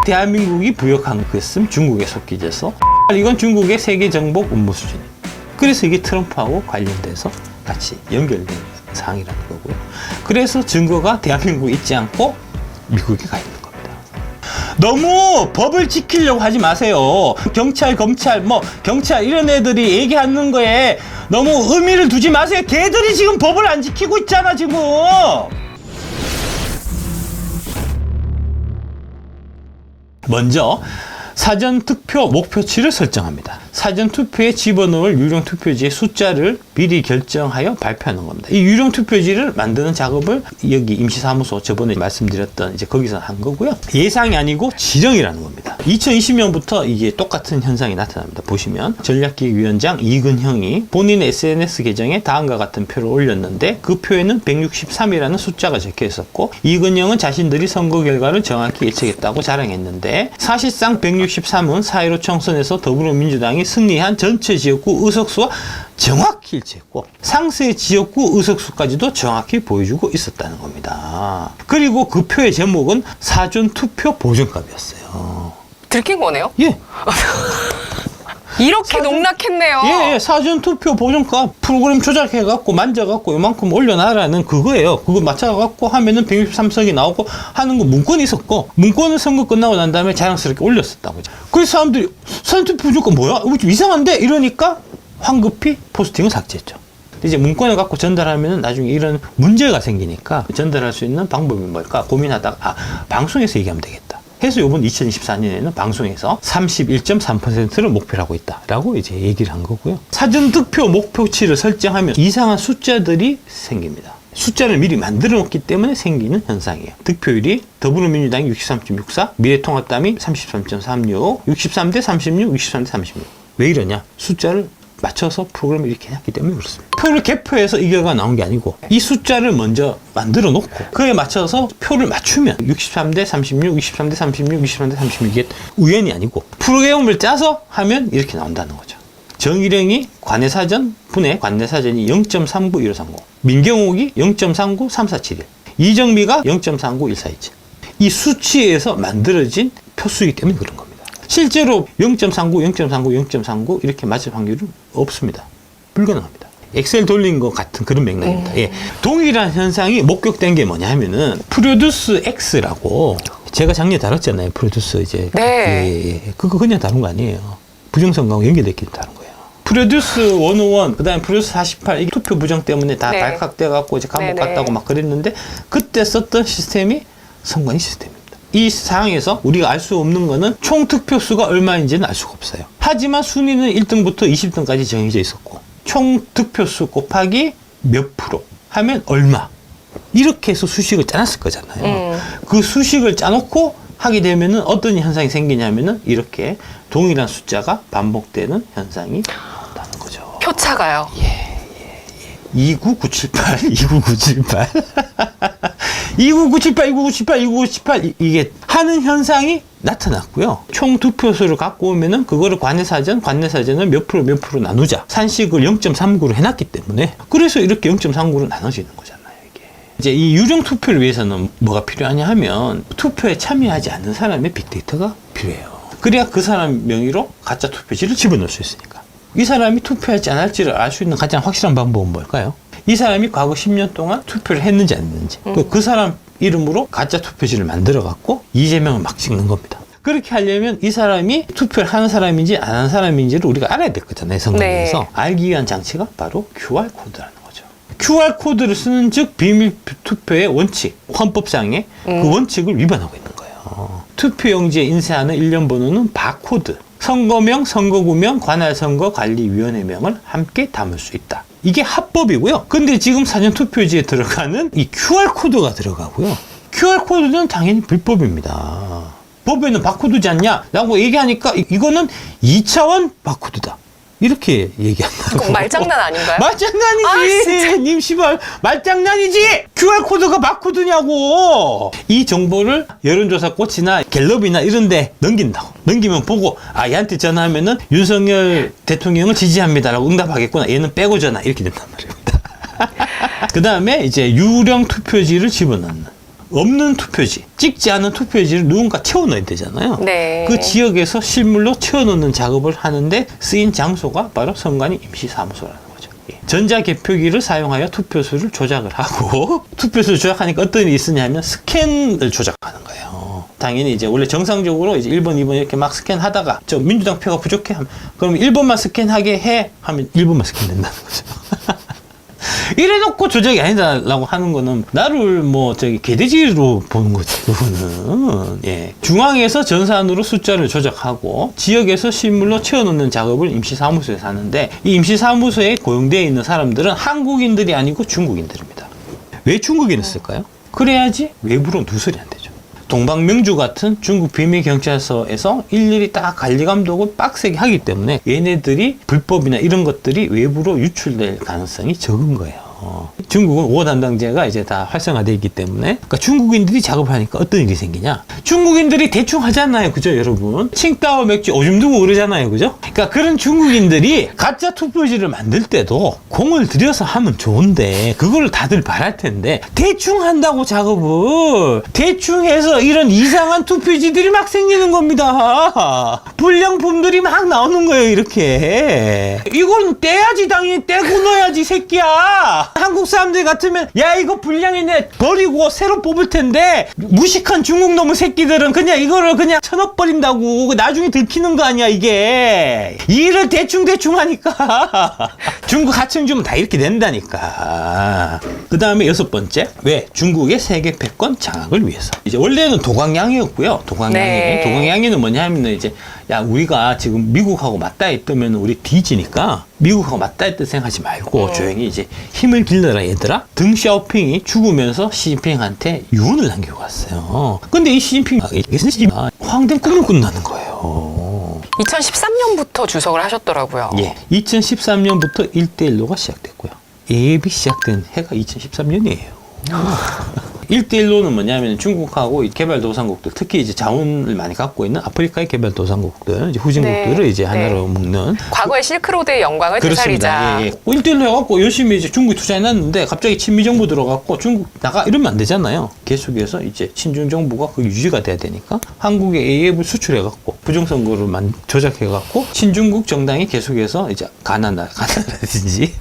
대한민국이 부역한 것은 중국에 속기 돼서 이건 중국의 세계 정복 음모 수준이에요. 그래서 이게 트럼프하고 관련돼서 같이 연결된 사항이라는 거고요. 그래서 증거가 대한민국에 있지 않고 미국에 가 있는 겁니다. 너무 법을 지키려고 하지 마세요. 경찰, 검찰, 경찰 이런 애들이 얘기하는 거에 너무 의미를 두지 마세요. 걔들이 지금 법을 안 지키고 있잖아, 지금. 먼저 사전투표 목표치를 설정합니다. 사전투표에 집어넣을 유령투표지의 숫자를 미리 결정하여 발표하는 겁니다. 이 유령투표지를 만드는 작업을 여기 임시사무소 저번에 말씀드렸던 이제 거기서 한 거고요. 예상이 아니고 지령이라는 겁니다. 2020년부터 이게 똑같은 현상이 나타납니다. 보시면 전략기획위원장 이근형이 본인의 SNS 계정에 다음과 같은 표를 올렸는데 그 표에는 163이라는 숫자가 적혀 있었고 이근형은 자신들이 선거 결과를 정확히 예측했다고 자랑했는데 사실상 163은 4.15 총선에서 더불어민주당이 승리한 전체 지역구 의석수와 정확히 일치했고 상세 지역구 의석수까지도 정확히 보여주고 있었다는 겁니다. 그리고 그 표의 제목은 사전투표 보정값이었어요. 들킨 거네요? 예. 이렇게 농락했네요. 예, 사전투표 보정값 프로그램 조작해갖고 만져갖고 요만큼 올려놔라는 그거예요. 그거 맞춰갖고 하면은 163석이 나오고 하는 거 문건이 있었고 문건을 선거 끝나고 난 다음에 자랑스럽게 올렸었다고. 그래서 사람들이 사전투표 보정값 뭐야? 이거 좀 이상한데? 이러니까 황급히 포스팅을 삭제했죠. 이제 문건을 갖고 전달하면은 나중에 이런 문제가 생기니까 전달할 수 있는 방법이 뭘까 고민하다가 방송에서 얘기하면 되겠다. 해서 이번 2024년에는 방송에서 31.3%를 목표로 하고 있다라고 이제 얘기를 한 거고요. 사전투표 목표치를 설정하면 이상한 숫자들이 생깁니다. 숫자를 미리 만들어 놓기 때문에 생기는 현상이에요. 득표율이 더불어민주당이 63.64, 미래통합당이 33.36, 63대 36, 63대 36. 왜 이러냐? 숫자를 맞춰서 프로그램을 이렇게 해놨기 때문에 그렇습니다. 표를 개표해서 이 결과가 나온 게 아니고 이 숫자를 먼저 만들어 놓고 그에 맞춰서 표를 맞추면 63대 36, 63대 36, 63대 36 이게 우연이 아니고 프로그램을 짜서 하면 이렇게 나온다는 거죠. 정일영이 관내사전 분해 관내사전이 0.39 1530, 민경욱이 0.39 3471, 이정미가 0.39 1427. 이 수치에서 만들어진 표수이기 때문에 그런 겁니다. 실제로 0.39, 0.39, 0.39 이렇게 맞을 확률은 없습니다. 불가능합니다. 엑셀 돌린 것 같은 그런 맥락입니다. 예. 동일한 현상이 목격된 게 뭐냐 하면은 프로듀스 X라고 제가 작년에 다뤘잖아요. 프로듀스 이제. 네. 예. 그거 그냥 다룬 거 아니에요. 부정선거하고 연계됐기 때문에 다룬 거예요. 프로듀스 101, 그 다음에 프로듀스 48, 이게 투표 부정 때문에 다 네. 발칵돼갖고 이제 감옥 네네. 갔다고 막 그랬는데 그때 썼던 시스템이 선관위 시스템입니다. 이 상황에서 우리가 알 수 없는 거는 총 득표수가 얼마인지는 알 수가 없어요. 하지만 순위는 1등부터 20등까지 정해져 있었고 총 득표수 곱하기 몇 프로 하면 얼마 이렇게 해서 수식을 짜놨을 거잖아요. 그 수식을 짜놓고 하게 되면은 어떤 현상이 생기냐면은 이렇게 동일한 숫자가 반복되는 현상이 나온다는 거죠. 표차가요. 29978, 29978. 29978, 29978, 29978 이게 하는 현상이 나타났고요. 총 득표수를 갖고 오면은 그거를 관내사전을 몇 프로 나누자. 산식을 0.39로 해놨기 때문에 그래서 이렇게 0.39로 나눠지는 거잖아요. 이게 이제 이 유령 투표를 위해서는 뭐가 필요하냐 하면 투표에 참여하지 않는 사람의 빅데이터가 필요해요. 그래야 그 사람 명의로 가짜 투표지를 집어넣을 수 있으니까. 이 사람이 투표할지 안 할지를 알 수 있는 가장 확실한 방법은 뭘까요? 이 사람이 과거 10년 동안 투표를 했는지 안 했는지 그 사람 이름으로 가짜 투표지를 만들어 갖고 이재명을 막 찍는 겁니다. 그렇게 하려면 이 사람이 투표를 하는 사람인지 안 하는 사람인지를 우리가 알아야 될 거잖아요. 선거에서. 네. 알기 위한 장치가 바로 QR코드라는 거죠. QR코드를 쓰는 즉 비밀 투표의 원칙, 헌법상의 그 원칙을 위반하고 있는 거예요. 투표용지에 인쇄하는 일련 번호는 바코드, 선거명, 선거구명, 관할선거관리위원회명을 함께 담을 수 있다. 이게 합법이고요. 근데 지금 사전투표지에 들어가는 이 QR코드가 들어가고요. QR코드는 당연히 불법입니다. 법에는 바코드지 않냐? 라고 얘기하니까 이거는 2차원 바코드다. 이렇게 얘기한다고. 말장난 아닌가요? 말장난이지. 님 씨발 말장난이지. QR코드가 바코드냐고. 이 정보를 여론조사 꽃이나 갤럽이나 이런 데 넘긴다고. 넘기면 보고 얘한테 전화하면은 윤석열 대통령을 지지합니다라고 응답하겠구나. 얘는 빼고 전화. 이렇게 된단 말입니다. 그 다음에 이제 유령 투표지를 집어넣는 없는 투표지, 찍지 않은 투표지를 누군가 채워넣어야 되잖아요. 네. 그 지역에서 실물로 채워넣는 작업을 하는데 쓰인 장소가 바로 선관위 임시사무소라는 거죠. 예. 전자개표기를 사용하여 투표수를 조작을 하고 투표수를 조작하니까 어떤 일이 있으냐면 스캔을 조작하는 거예요. 당연히 이제 원래 정상적으로 이제 1번, 2번 이렇게 막 스캔하다가 저 민주당 표가 부족해 하면 그럼 1번만 스캔하게 해 하면 1번만 스캔된다는 거죠. 이래놓고 조작이 아니다라고 하는 거는 나를 뭐 저기 개돼지로 보는 거지. 그거는 예. 중앙에서 전산으로 숫자를 조작하고 지역에서 실물로 채워넣는 작업을 임시사무소에서 하는데 이 임시사무소에 고용되어 있는 사람들은 한국인들이 아니고 중국인들입니다. 왜 중국인을 쓸까요? 그래야지 외부로 누설이 안 되죠. 동방명주 같은 중국 비밀경찰서에서 일일이 딱 관리감독을 빡세게 하기 때문에 얘네들이 불법이나 이런 것들이 외부로 유출될 가능성이 적은 거예요. 중국은 5호 담당제가 이제 다 활성화되어 있기 때문에 그러니까 중국인들이 작업을 하니까 어떤 일이 생기냐, 중국인들이 대충 하잖아요, 그죠 여러분? 칭따오 맥주 오줌 두고 그러잖아요, 그죠? 그러니까 그런 중국인들이 가짜 투표지를 만들 때도 공을 들여서 하면 좋은데 그걸 다들 바랄 텐데 대충 한다고 작업을 대충 해서 이런 이상한 투표지들이 막 생기는 겁니다. 불량품들이 막 나오는 거예요. 이렇게 이건 떼야지, 당연히 떼고 넣어야지 새끼야. 한국 사람들 같으면 야 이거 불량이네 버리고 새로 뽑을 텐데 무식한 중국 놈의 새끼들은 그냥 이거를 그냥 쳐넣어버린다고. 나중에 들키는 거 아니야 이게. 일을 대충 하니까 중국 하청 주면 다 이렇게 된다니까. 그 다음에 6번째, 왜? 중국의 세계 패권 장악을 위해서. 이제 원래는 도광양이었고요. 도광양이. 네. 도광양이는 뭐냐면 이제 야 우리가 지금 미국하고 맞닿아 있다면 우리 뒤지니까 미국하고 맞닿아 있다 생각하지 말고 조용히 이제 힘을 길러라 얘들아. 등 샤오핑이 죽으면서 시진핑한테 유언을 남기고 갔어요. 근데 이 시진핑 황된 꿈을 꾼다는 거예요. 2013년부터 주석을 하셨더라고요. 예. 2013년부터 1대1로가 시작됐고요. 예비 시작된 해가 2013년이에요. 1대1로는 뭐냐면 중국하고 이 개발도상국들, 특히 이제 자원을 많이 갖고 있는 아프리카의 개발도상국들, 이제 후진국들을 네. 이제 하나로 묶는. 과거의 실크로드의 영광을 되살리자. 예, 예. 1대1로 해갖고 열심히 이제 중국이 투자해놨는데 갑자기 친미정부 들어갔고 중국 나가 이러면 안 되잖아요. 계속해서 이제 친중정부가 그 유지가 돼야 되니까 한국에 AF을 수출해갖고 부정선거를 조작해갖고 친중국 정당이 계속해서 이제 가나라든지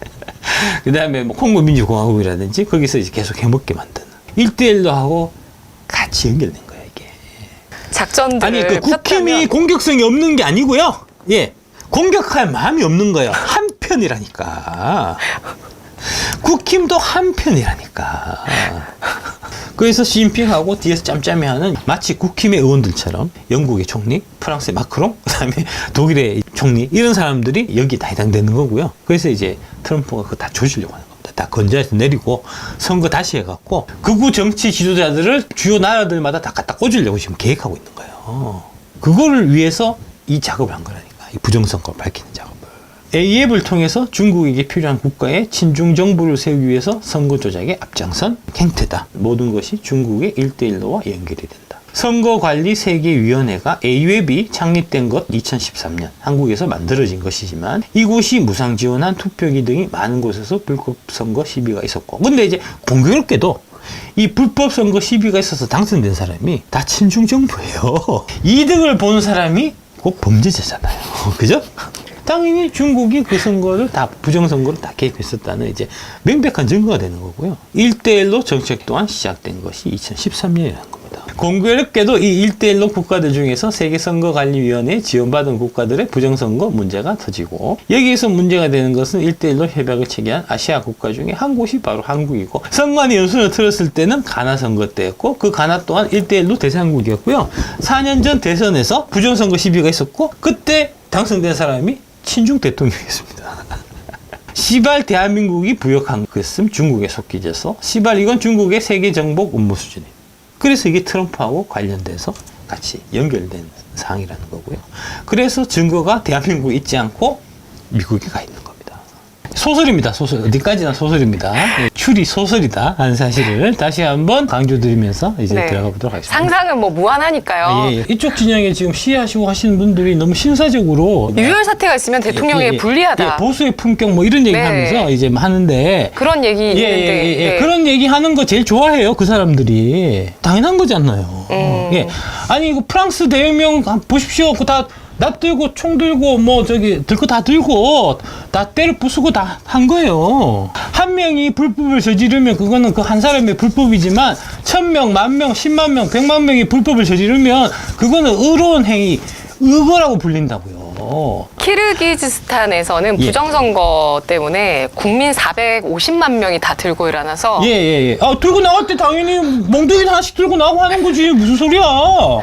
그 다음에 뭐 콩고민주공화국이라든지 거기서 이제 계속 해먹게 만드는 1대1로 하고 같이 연결된 거예요, 이게. 작전들을 아니, 그 국힘이 폈다면 공격성이 없는 게 아니고요. 예. 공격할 마음이 없는 거예요. 한편이라니까. 국힘도 한편이라니까. 그래서 시진핑하고 뒤에서 짬짬이 하는 마치 국힘의 의원들처럼 영국의 총리, 프랑스의 마크롱, 그다음에 독일의 총리 이런 사람들이 여기 다 해당되는 거고요. 그래서 이제 트럼프가 그거 다 조지려고 하는 겁니다. 다 건조해서 내리고 선거 다시 해갖고 극우 정치 지도자들을 주요 나라들마다 다 갖다 꽂으려고 지금 계획하고 있는 거예요. 그거를 위해서 이 작업을 한 거라니까. 이 부정선거를 밝히는 작업을. AF를 통해서 중국에게 필요한 국가의 친중 정부를 세우기 위해서 선거 조작에 앞장선 행태다. 모든 것이 중국의 1대1로와 연결이 된다. 선거관리세계위원회가 AWEB이 창립된 것 2013년 한국에서 만들어진 것이지만 이곳이 무상 지원한 투표기 등이 많은 곳에서 불법 선거 시비가 있었고, 근데 이제 공교롭게도 이 불법 선거 시비가 있어서 당선된 사람이 다 친중 정부예요. 이득을 보는 사람이 곧 범죄자잖아요. 그죠? 당연히 중국이 그 선거를 다 부정선거를 다 개입했었다는 이제 명백한 증거가 되는 거고요. 1대1로 정책 또한 시작된 것이 2013년이라는 겁니다. 공교롭게도 이 1대1로 국가들 중에서 세계선거관리위원회에 지원받은 국가들의 부정선거 문제가 터지고, 여기에서 문제가 되는 것은 1대1로 협약을 체결한 아시아 국가 중에 한 곳이 바로 한국이고, 선관위 연순을 틀었을 때는 가나 선거 때였고, 그 가나 또한 1대1로 대상국이었고요. 4년 전 대선에서 부정선거 시비가 있었고, 그때 당선된 사람이 친중 대통령이었습니다. 시발 대한민국이 부역한 것은 중국에 속기져서 시발 이건 중국의 세계 정복 업무 수준이에요. 그래서 이게 트럼프하고 관련돼서 같이 연결된 사항이라는 거고요. 그래서 증거가 대한민국에 있지 않고 미국에 가 있는 겁니다. 소설입니다. 소설. 어디까지나 소설입니다. 예, 추리 소설이다 하는 사실을 다시 한번 강조드리면서 이제 네. 들어가 보도록 하겠습니다. 상상은 뭐 무한하니까요. 예, 예. 이쪽 진영에 지금 시해하시고 하시는 분들이 너무 신사적으로 유혈 사태가 있으면 대통령에게 불리하다. 예, 보수의 품격 뭐 이런 얘기 네. 하면서 이제 하는데 그런 얘기 있는데 네. 그런 얘기 하는 거 제일 좋아해요 그 사람들이. 당연한 거잖아요. 예. 아니 이거 프랑스 대혁명 보십시오. 그 다 납 들고 총 들고 뭐 저기 들 거 다 들고 다 때려 부수고 다 한 거예요. 한 명이 불법을 저지르면 그거는 그 한 사람의 불법이지만 1000명, 10,000명, 10만 명, 100만 명이 불법을 저지르면 그거는 의로운 행위, 의거라고 불린다고요. 키르기즈스탄에서는 예. 부정선거 때문에 국민 450만 명이 다 들고 일어나서 예. 아, 들고 나갈 때 당연히 몽둥이 하나씩 들고 나오고 하는 거지. 무슨 소리야.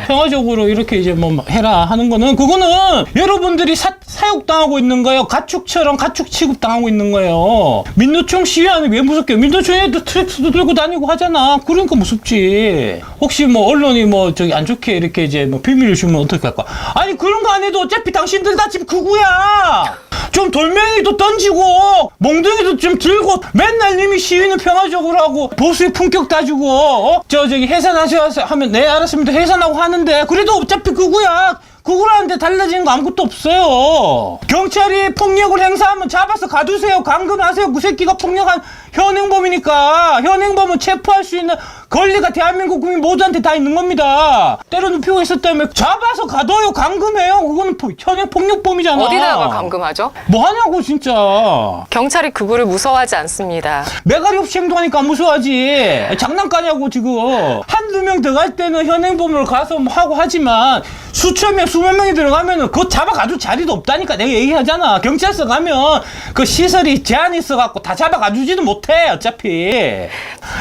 평화적으로 이렇게 이제 뭐 해라 하는 거는 그거는 여러분들이 사육당하고 있는 거예요. 가축처럼 가축 취급당하고 있는 거예요. 민노총 시위하는 왜 무섭게? 민노총에도 트랙터도 들고 다니고 하잖아. 그러니까 무섭지. 혹시 뭐 언론이 뭐 저기 안 좋게 이렇게 이제 뭐 비밀을 주면 어떻게 할까? 아니 그런 거 안 해도 어차피 당신들 다 지금 극우야. 좀 돌멩이도 던지고 몽둥이도 좀 들고 맨날 님이 시위는 평화적으로 하고 보수의 품격 따지고 저기 해산하셔야 하면 네 알았습니다 해산하고 하는데 그래도 어차피 극우야. 그거라는데 달라지는 거 아무것도 없어요. 경찰이 폭력을 행사하면 잡아서 가두세요. 감금하세요. 그 새끼가 폭력한 현행범이니까. 현행범은 체포할 수 있는 권리가 대한민국 국민 모두한테 다 있는 겁니다. 때려 눕히고 있었다면 잡아서 가둬요. 감금해요. 그거는 현행 폭력범이잖아. 어디다가 감금하죠? 뭐 하냐고 진짜. 경찰이 그거를 무서워하지 않습니다. 매가리 없이 행동하니까 안 무서워하지. 장난까냐고 지금. 한두 명 들어갈 때는 현행범으로 가서 뭐 하고 하지만 수천 명, 수만 명이 들어가면은 그거 잡아가줄 자리도 없다니까 내가 얘기하잖아. 경찰서 가면 그 시설이 제한이 있어갖고 다 잡아가주지도 못해 어차피.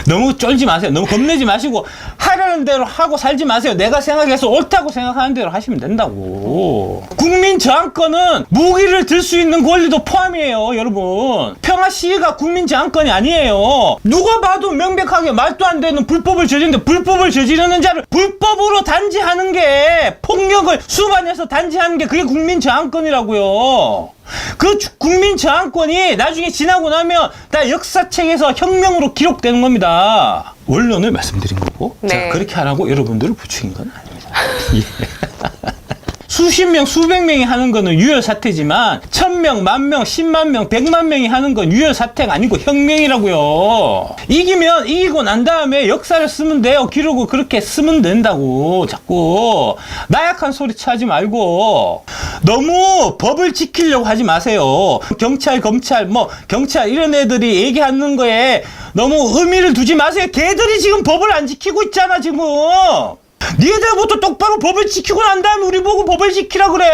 너무 쫄지 마세요. 너무 겁내지 마시고 하려는 대로 하고 살지 마세요. 내가 생각해서 옳다고 생각하는 대로 하시면 된다고. 국민 저항권은 무기를 들 수 있는 권리도 포함이에요 여러분. 평화 시위가 국민 저항권이 아니에요. 누가 봐도 명백하게 말도 안 되는 불법을 저지르는데 불법을 저지르는 자를 불법으로 단지하는 게 폭력을 수반해서 단지하는 게 그게 국민 저항권이라고요. 그 국민 저항권이 나중에 지나고 나면 다 역사책에서 혁명으로 기록되는 겁니다. 원론을 말씀드린 거고 네. 자 그렇게 하라고 여러분들을 부추긴 건 아닙니다. 예. 수십 명, 수백 명이 하는 거는 유혈 사태지만 1000명, 10,000명, 10만 명, 100만 명이 하는 건 유혈 사태가 아니고 혁명이라고요. 이기면 이기고 난 다음에 역사를 쓰면 돼요. 기록을 그렇게 쓰면 된다고. 자꾸 나약한 소리 하지 말고 너무 법을 지키려고 하지 마세요. 경찰, 검찰, 뭐 경찰 이런 애들이 얘기하는 거에 너무 의미를 두지 마세요. 걔들이 지금 법을 안 지키고 있잖아 지금. 니들부터 똑바로 법을 지키고 난 다음에 우리 보고 법을 지키라 그래.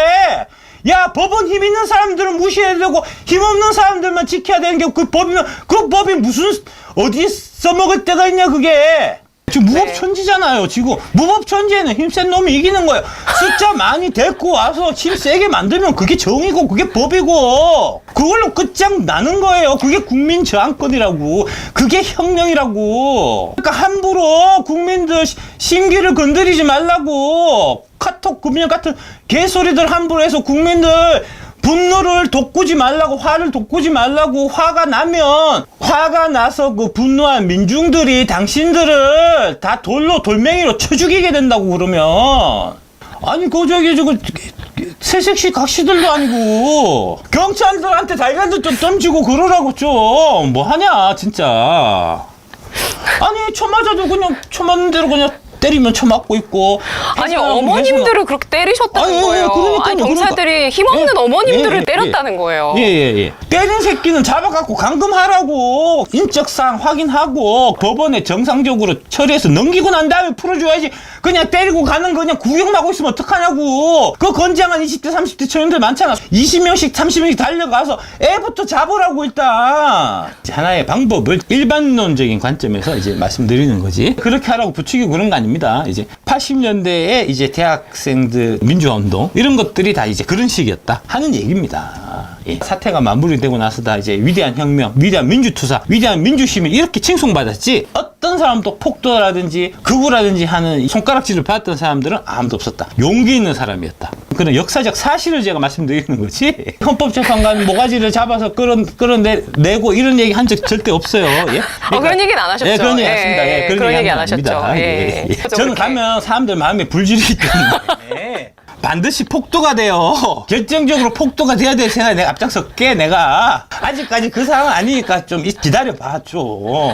야 법은 힘 있는 사람들은 무시해야 되고 힘 없는 사람들만 지켜야 되는 게 그 법이면 그 법이 무슨 어디 써먹을 때가 있냐 그게. 지금 무법천지잖아요. 지금 무법천지에는 힘센 놈이 이기는 거예요. 숫자 많이 데리고 와서 힘 세게 만들면 그게 정이고 그게 법이고 그걸로 끝장 나는 거예요. 그게 국민 저항권이라고. 그게 혁명이라고. 그러니까 함부로 국민들 심기를 건드리지 말라고. 카톡 금융 같은 개소리들 함부로 해서 국민들 분노를 돋구지 말라고. 화를 돋구지 말라고. 화가 나서 그 분노한 민중들이 당신들을 다 돌멩이로 쳐 죽이게 된다고 그러면. 아니 저거 새색시 각시들도 아니고 경찰들한테 달걀도 좀 던지고 그러라고 좀. 뭐 하냐 진짜. 아니 쳐 맞아도 그냥 쳐 맞는 대로 그냥 때리면 쳐맞고 있고. 아니 어머님들을 그렇게 때리셨다는 거예요. 그러니까요. 아니 경찰들이 힘없는 어머님들을 때렸다는 거예요. 예. 때린 새끼는 잡아갖고 감금하라고. 인적사항 확인하고 법원에 정상적으로 처리해서 넘기고 난 다음에 풀어줘야지. 그냥 때리고 가는 거 그냥 구경하고 있으면 어떡하냐고. 그 건장한 20대 30대 청년들 많잖아. 20명씩 30명씩 달려가서 애부터 잡으라고. 일단 하나의 방법을 일반론적인 관점에서 이제 말씀드리는 거지. 그렇게 하라고 부추기고 그런 거 아닙니다. 이제 80년대에 이제 대학생들 민주화운동 이런 것들이 다 이제 그런 식이었다 하는 얘기입니다. 예. 사태가 마무리되고 나서 다 이제 위대한 혁명, 위대한 민주투사, 위대한 민주시민 이렇게 칭송받았지. 어떤 어떤 사람도 폭도라든지 극우라든지 하는 손가락질을 받았던 사람들은 아무도 없었다. 용기 있는 사람이었다. 그런 역사적 사실을 제가 말씀드리는 거지. 헌법재판관 모가지를 잡아서 끌어내고 이런 얘기 한 적 절대 없어요. 예? 그런 얘기는 안 하셨죠. 예, 그런 얘기 했습니다. 예, 그런 얘기 안 아닙니다. 하셨죠. 예, 예. 저는 그렇게. 가면 사람들 마음에 불질이기 때문에 반드시 폭도가 돼요. 결정적으로 폭도가 돼야 될 생각에 내가 앞장설게. 내가 아직까지 그 상황 아니니까 좀 기다려봐 좀.